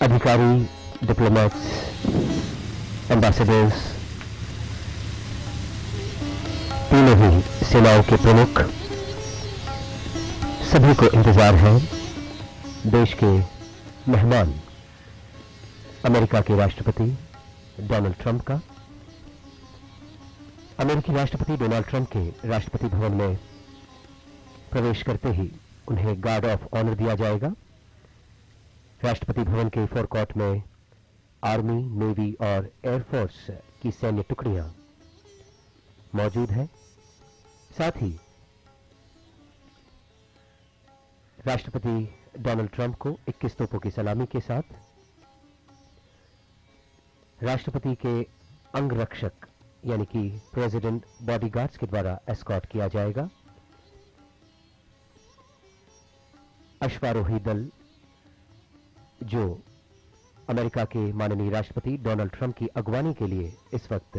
अधिकारी, diplomats, ambassadors, तीनों ही सेनाओं के प्रमुख, सभी को इंतजार है देश के मेहमान अमेरिका के राष्ट्रपति डोनाल्ड ट्रंप का। अमेरिकी राष्ट्रपति डोनाल्ड ट्रंप के राष्ट्रपति भवन में प्रवेश करते ही उन्हें गार्ड ऑफ ऑनर दिया जाएगा। राष्ट्रपति भवन के फोरकॉर्ट में आर्मी, नेवी और एयरफोर्स की सैन्य टुकड़ियां मौजूद हैं। साथ ही राष्ट्रपति डोनाल्ड ट्रंप को 21 तोपों की सलामी के साथ राष्ट्रपति के अंगरक्षक यानी कि प्रेसिडेंट बॉडीगार्ड्स के द्वारा एस्कॉर्ट किया जाएगा। अश्वारोही दल जो अमेरिका के माननीय राष्ट्रपति डोनाल्ड ट्रंप की अगवानी के लिए इस वक्त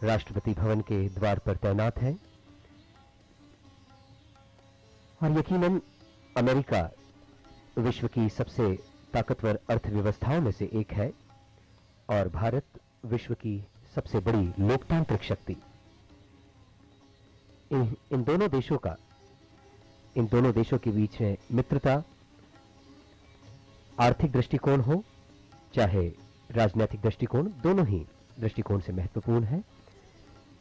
राष्ट्रपति भवन के द्वार पर तैनात है। और यकीनन अमेरिका विश्व की सबसे ताकतवर अर्थव्यवस्थाओं में से एक है और भारत विश्व की सबसे बड़ी लोकतांत्रिक शक्ति। इन दोनों देशों के बीच में मित्रता, आर्थिक दृष्टिकोण हो चाहे राजनीतिक दृष्टिकोण, दोनों ही दृष्टिकोण से महत्वपूर्ण है।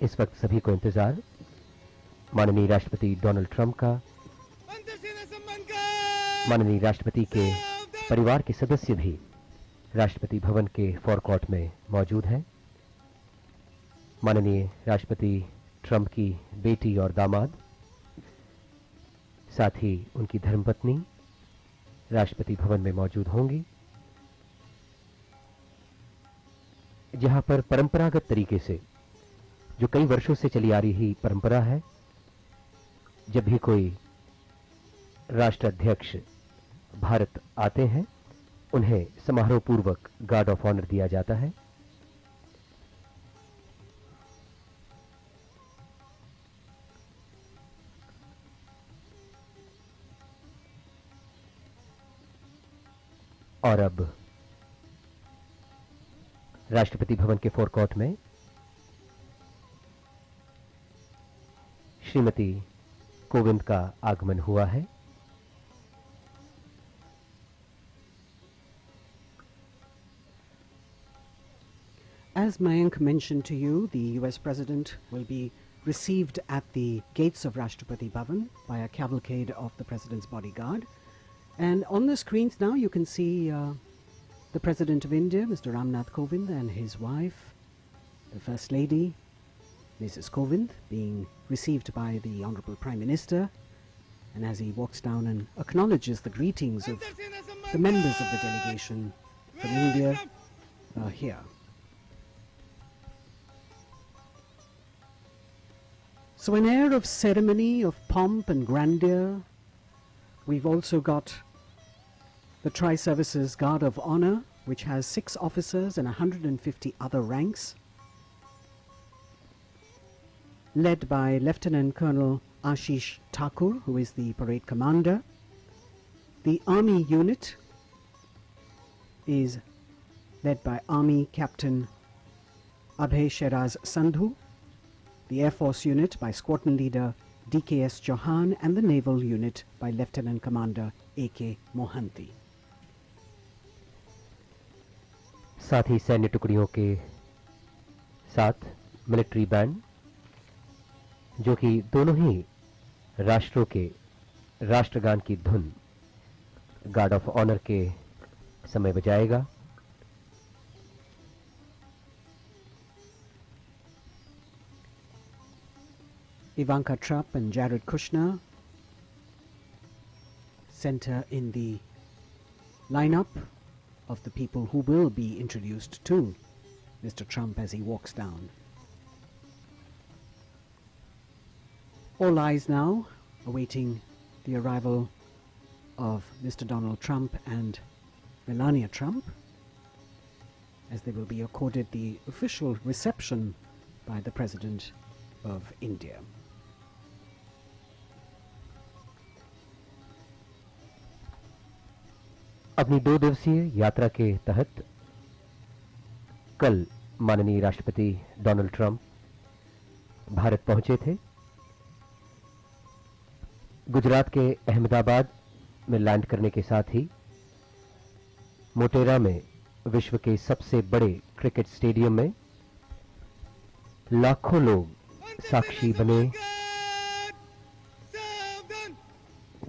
इस वक्त सभी को इंतजार माननीय राष्ट्रपति डोनाल्ड ट्रंप का। माननीय राष्ट्रपति के परिवार के सदस्य भी राष्ट्रपति भवन के फोरकॉर्ट में मौजूद हैं। माननीय राष्ट्रपति ट्रंप की बेटी और दामाद, साथ ही उनकी धर्मपत्नी राष्ट्रपति भवन में मौजूद होंगी, जहां पर परंपरागत तरीके से, जो कई वर्षों से चली आ रही परंपरा है, जब भी कोई राष्ट्राध्यक्ष भारत आते हैं उन्हें समारोह पूर्वक गार्ड ऑफ ऑनर दिया जाता है। और अब राष्ट्रपति भवन के फोरकॉर्ट में श्रीमती कोविंद का आगमन हुआ है। As Mayank mentioned to you, the US President will be received at the gates of Rashtrapati Bhavan by a cavalcade of the President's bodyguard. And on the screens now you can see the President of India, Mr. Ramnath Kovind, and his wife, the First Lady, Mrs. Kovind, being received by the Honorable Prime Minister. And as he walks down and acknowledges the greetings of the members of the delegation from India here. So an air of ceremony, of pomp and grandeur. We've also got the Tri-Services Guard of Honor, which has 6 officers and 150 other ranks, led by Lieutenant Colonel Ashish Thakur, who is the parade commander. The Army unit is led by Army Captain Abhay Sheraz Sandhu, the Air Force unit by Squadron Leader DKS Chauhan, and the Naval unit by Lieutenant Commander AK Mohanty. साथ ही सैन्य टुकड़ियों के साथ military band, जो कि दोनों ही राष्ट्रों के राष्ट्रगान की धुन गार्ड ऑफ ऑनर के समय बजाएगा। Ivanka Trump and Jared Kushner center in the lineup of the people who will be introduced to Mr. Trump as he walks down. All eyes now awaiting the arrival of Mr. Donald Trump and Melania Trump, as they will be accorded the official reception by the President of India. अपनी 2 दिवसीय यात्रा के तहत कल माननीय राष्ट्रपति Donald Trump Bharat पहुंचे थे। गुजरात के अहमदाबाद में लैंड करने के साथ ही मोटेरा में विश्व के सबसे बड़े क्रिकेट स्टेडियम में लाखों लोग साक्षी बने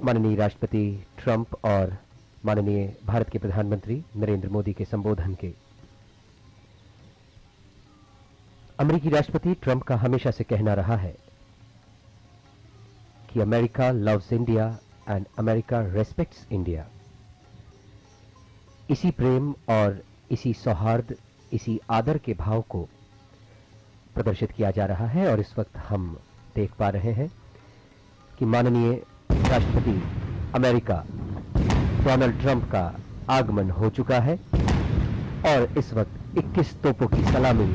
माननीय राष्ट्रपति ट्रंप और माननीय भारत के प्रधानमंत्री नरेंद्र मोदी के संबोधन के। अमेरिकी राष्ट्रपति ट्रंप का हमेशा से कहना रहा है कि America loves India and America respects India. इसी प्रेम और इसी सौहार्द, इसी आदर के भाव को प्रदर्शित किया जा रहा है और इस वक्त हम देख पा रहे हैं कि माननीय राष्ट्रपति अमेरिका डोनाल्ड ट्रंप का आगमन हो चुका है और इस वक्त 21 तोपों की सलामी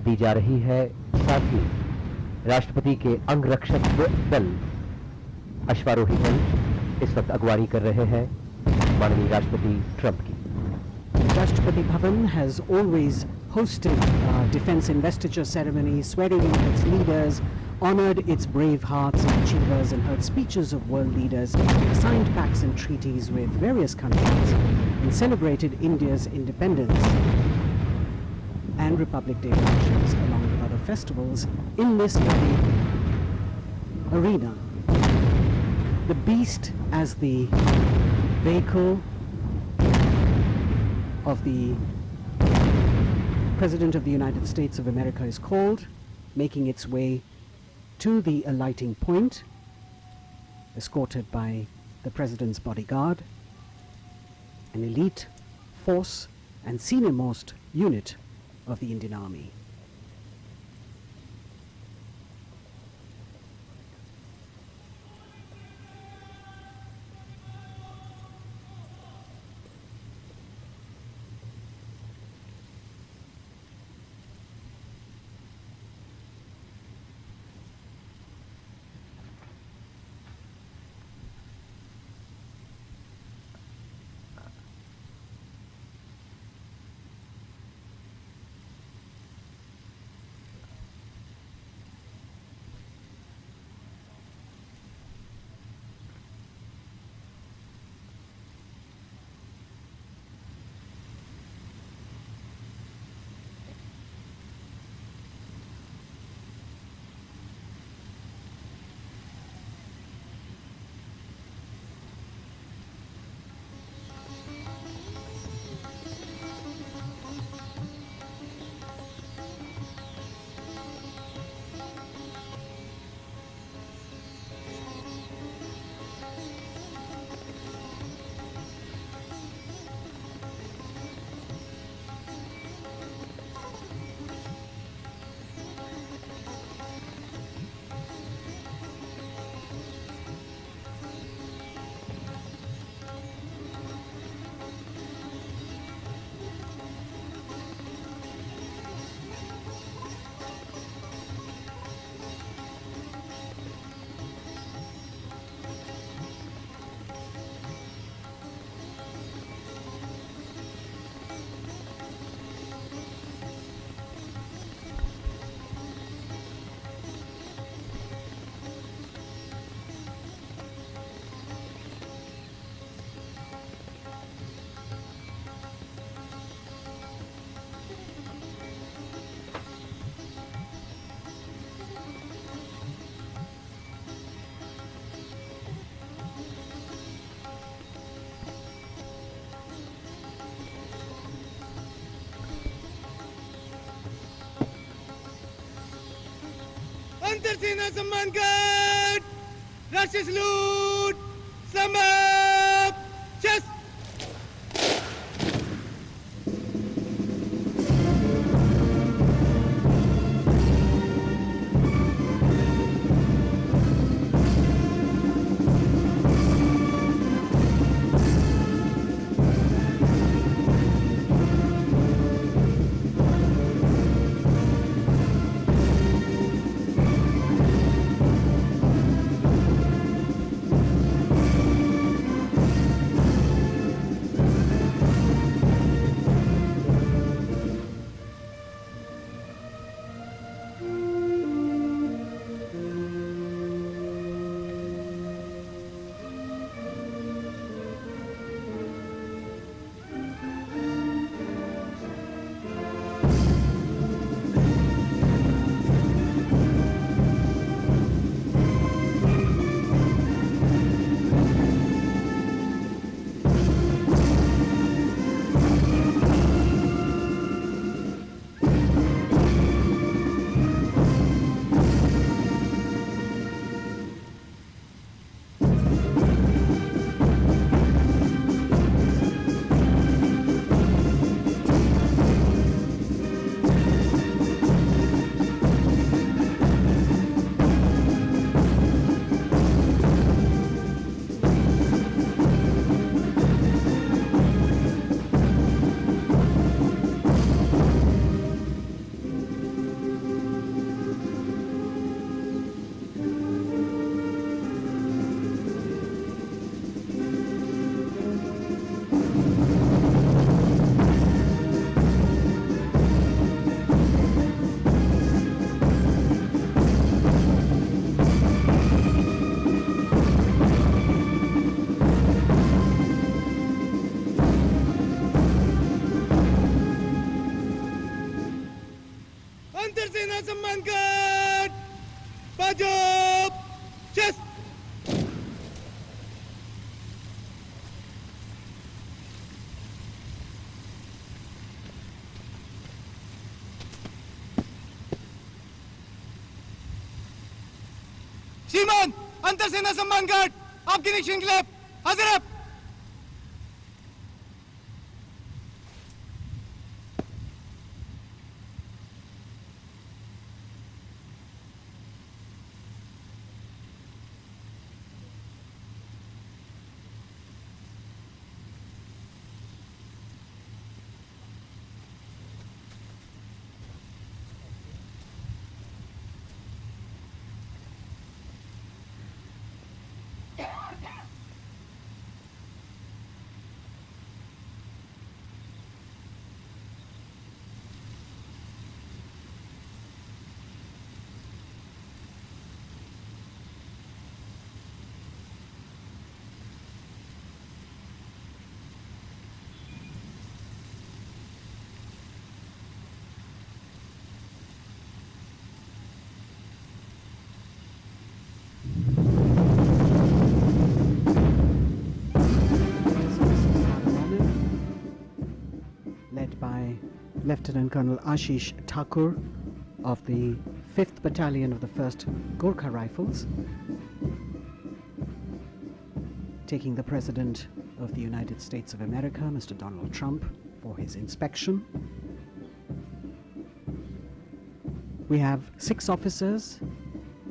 दी जा रही है। साथ ही राष्ट्रपति के अंगरक्षक दल, अश्वारोही दल इस वक्त अगवानी कर रहे हैं माननीय राष्ट्रपति ट्रंप की। Rashtrapati Bhavan has always hosted defense investiture ceremonies, swearing in its leaders, honored its brave hearts and achievers, and heard speeches of world leaders, signed pacts and treaties with various countries, and celebrated India's independence and Republic Day functions along with other festivals in this very arena. The beast as the vehicle of the President of the United States of America is called, making its way to the alighting point, escorted by the President's bodyguard, an elite force and senior-most unit of the Indian Army. अंतरसेना सम्मान घाट, राष्ट्रीय salute, समाप्त, शस्त्र। श्रीमान अंतर सेना सम्मान guard आपके निरीक्षण के लिए हाजिर है। Led by Lieutenant Colonel Ashish Thakur of the 5th Battalion of the 1st Gorkha Rifles, taking the President of the United States of America, Mr. Donald Trump, for his inspection. We have 6 officers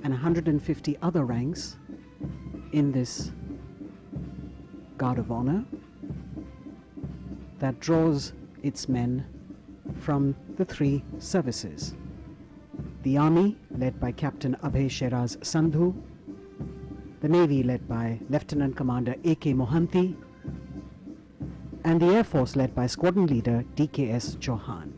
and 150 other ranks in this Guard of Honor that draws its men from the 3 services. The Army, led by Captain Abhay Sheraz Sandhu, the Navy, led by Lieutenant Commander A.K. Mohanty, and the Air Force, led by Squadron Leader D.K.S. Chauhan.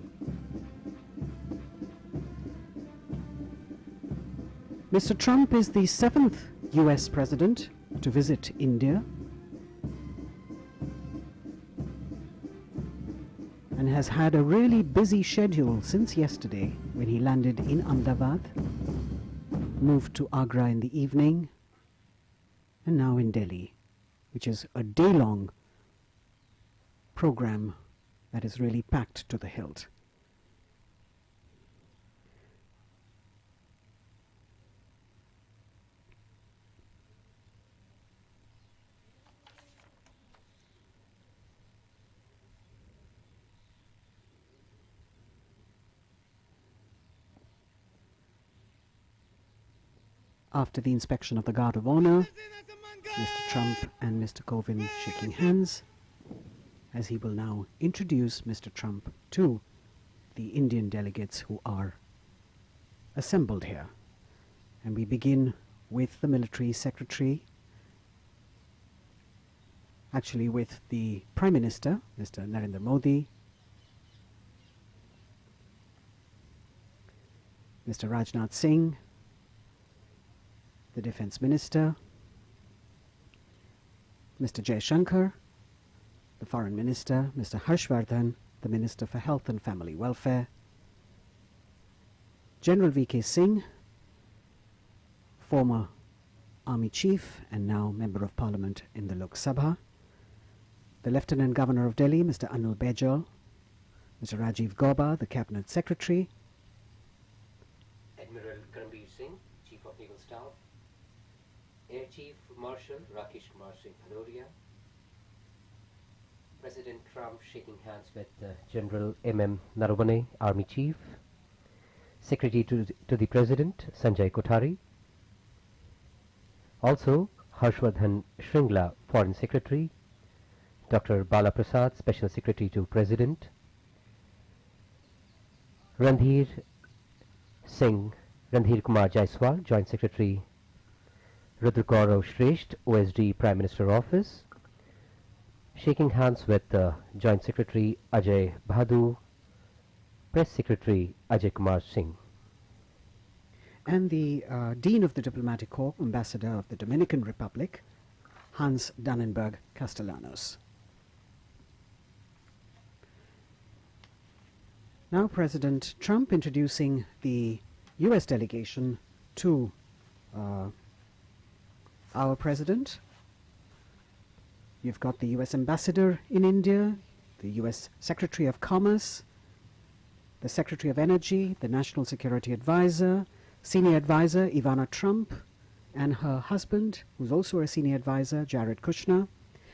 Mr. Trump is the 7th US President to visit India and has had a really busy schedule since yesterday when he landed in Ahmedabad, moved to Agra in the evening, and now in Delhi, which is a day-long program that is really packed to the hilt. After the inspection of the Guard of Honor, Mr. Trump and Mr. Kovind shaking hands, as he will now introduce Mr. Trump to the Indian delegates who are assembled here. And we begin with the Military Secretary, actually with the Prime Minister, Mr. Narendra Modi, Mr. Rajnath Singh, the Defense Minister, Mr. Jaishankar, the Foreign Minister, Mr. Harshvardhan, the Minister for Health and Family Welfare, General V.K. Singh, former Army Chief and now Member of Parliament in the Lok Sabha, the Lieutenant Governor of Delhi, Mr. Anil Baijal, Mr. Rajiv Gauba, the Cabinet Secretary, Admiral Karambir Singh, Chief of Naval Staff, Air Chief Marshal Rakesh Kumar Singh Bhadoria, President Trump shaking hands with General M.M. Naravane, Army Chief, Secretary to the President Sanjay Kothari, also Harshvardhan Shringla, Foreign Secretary, Dr. Bala Prasad, Special Secretary to President, Randhir Kumar Jaiswal, Joint Secretary, Rudra Gaurav Shresht, OSD, Prime Minister Office, shaking hands with Joint Secretary Ajay Bhadu, Press Secretary Ajay Kumar Singh. And the Dean of the Diplomatic Corps, Ambassador of the Dominican Republic, Hans Dannenberg Castellanos. Now President Trump introducing the US delegation to our President. You've got the US Ambassador in India, the US Secretary of Commerce, the Secretary of Energy, the National Security Advisor, Senior Advisor Ivana Trump, and her husband, who's also a senior advisor, Jared Kushner,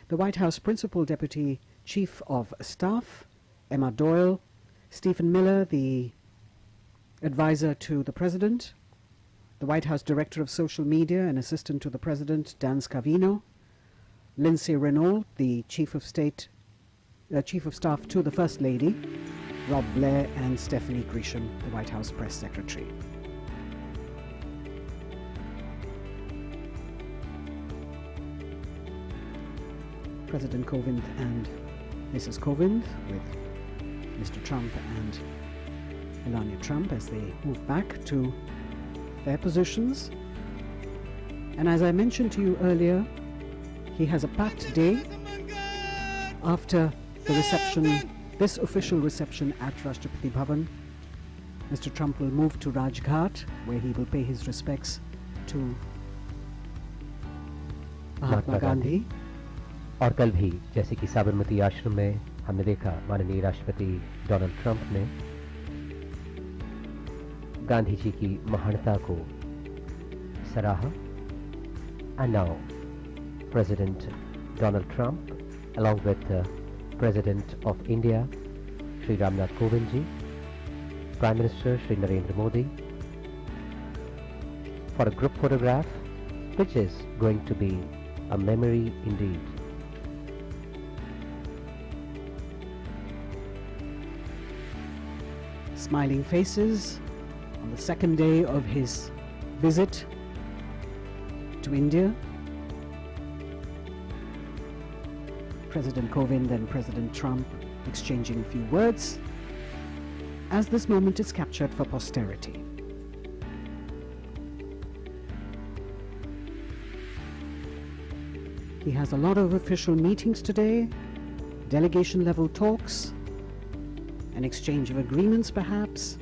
the White House Principal Deputy Chief of Staff, Emma Doyle, Stephen Miller, the advisor to the President, the White House Director of Social Media and Assistant to the President, Dan Scavino, Lindsay Renault, the Chief of Staff to the First Lady, Rob Blair, and Stephanie Grisham, the White House Press Secretary. President Kovind and Mrs. Kovind with Mr. Trump and Melania Trump as they move back to their positions. And as I mentioned to you earlier, he has a packed day after the reception, this official reception at Rashtrapati Bhavan. Mr. Trump will move to Rajghat, where he will pay his respects to Mahatma Gandhi. और कल भी जैसे कि साबरमती आश्रम में हमने देखा, माननीय राष्ट्रपति डोनाल्ड ट्रंप ने गांधी जी की महानता को सराहा. And now President Donald Trump, along with the President of India, Shri Ramnath Kovind ji, Prime Minister Shri Narendra Modi, for a group photograph, which is going to be a memory indeed. Smiling faces on the second day of his visit to India. President Kovind and President Trump exchanging a few words as this moment is captured for posterity. He has a lot of official meetings today, delegation level talks, an exchange of agreements perhaps.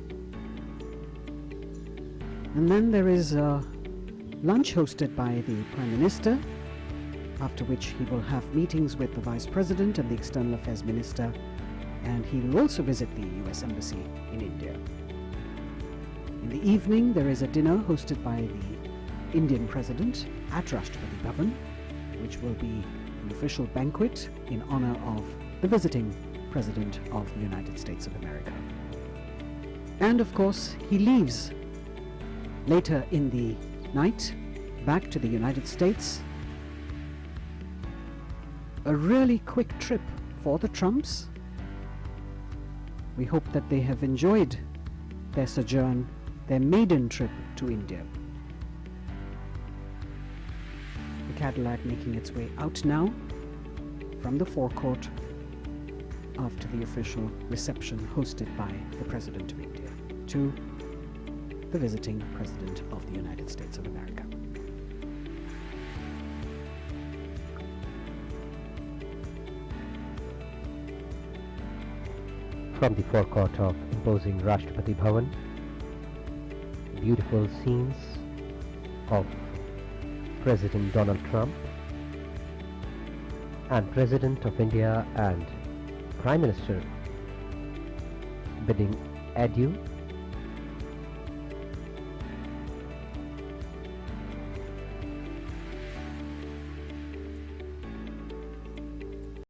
And then there is a lunch hosted by the Prime Minister, after which he will have meetings with the Vice President and the External Affairs Minister, and he will also visit the US Embassy in India. In the evening there is a dinner hosted by the Indian President at Rashtrapati Bhavan, which will be an official banquet in honor of the visiting President of the United States of America. And of course, he leaves later in the night back to the United States. A really quick trip for the Trumps. We hope that they have enjoyed their sojourn, their maiden trip to India. The Cadillac making its way out now from the forecourt after the official reception hosted by the President of India to the visiting President of the United States of America. From the forecourt of imposing Rashtrapati Bhavan, beautiful scenes of President Donald Trump and President of India and Prime Minister bidding adieu